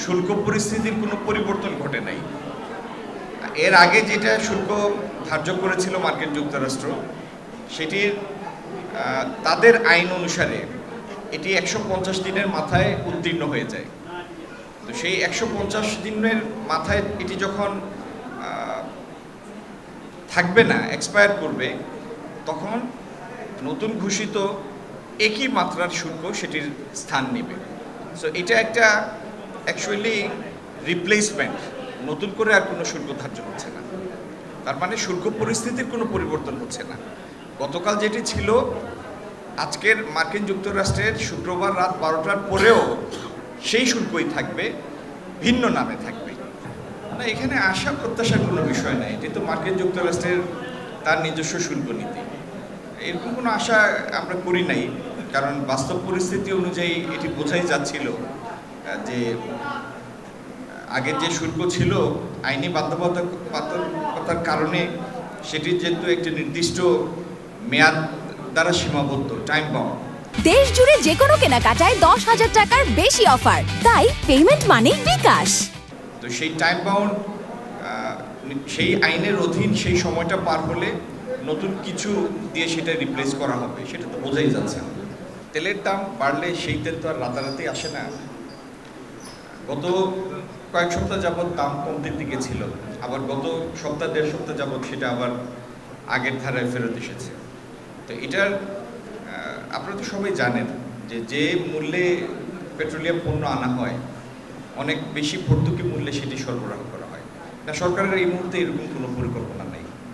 শুল্ক পরিস্থিতির কোনো পরিবর্তন ঘটে নাই। এর আগে যেটা শুল্ক ধার্য করেছিল মার্কিন যুক্তরাষ্ট্র, সেটির তাদের আইন অনুসারে এটি 150 দিনের মাথায় উত্তীর্ণ হয়ে যায়। তো সেই 150 দিনের মাথায় এটি যখন থাকবে না, এক্সপায়ার করবে, তখন নতুন ঘোষিত একই মাত্রার শুল্ক সেটির স্থান নেবে। সো এটা একটা অ্যাকচুয়ালি রিপ্লেসমেন্ট, নতুন করে আর কোনো শুল্ক ধার্য হচ্ছে না। তার মানে শুল্ক পরিস্থিতির কোনো পরিবর্তন হচ্ছে না। গতকাল যেটি ছিল, আজকের মার্কিন যুক্তরাষ্ট্রের শুক্রবার রাত 12টার পরেও সেই শুল্কই থাকবে, ভিন্ন নামে থাকবে না। এখানে আশা প্রত্যাশার কোনো বিষয় নাই। এটি তো মার্কিন যুক্তরাষ্ট্রের তার নিজস্ব শুল্ক নীতি। এরকম কোনো আশা আমরা করি নাই, কারণ বাস্তব পরিস্থিতি অনুযায়ী এটি বোঝাই যাচ্ছিল যে আগের যে শুল্ক ছিল আইনি বাধ্যবাধকতার কারণে সেটি যেহেতু একটি নির্দিষ্ট মেয়াদ দ্বারা সীমাবদ্ধ, টাইম বাউন্ড। দেশ জুড়ে যে কোনো কেনাকাটায় 10,000 টাকার বেশি অফার, তাই পেমেন্ট মানেই বিকাশ। তো সেই টাইম বাউন্ড, সেই আইনের অধীন সেই সময়টা পার হলে নতুন কিছু দিয়ে সেটা রিপ্লেস করা হবে, সেটা তো বোঝাই যাচ্ছে না। তেলের দাম বাড়লে সেই তেল তো আর রাতারাতি আসে না। গত কয়েক সপ্তাহ যাবৎ দাম কমতির দিকে ছিল, আবার গত সপ্তাহ দেড় সপ্তাহ যাবৎ সেটা আবার আগের ধারায় ফেরত এসেছে। তো এটার আপনারা তো সবাই জানেন যে যে মূল্যে পেট্রোলিয়াম পণ্য আনা হয়, অনেক বেশি ভর্তুকি মূল্যে সেটি সরবরাহ করা হয় না। সরকারের এই মুহূর্তে এরকম কোনো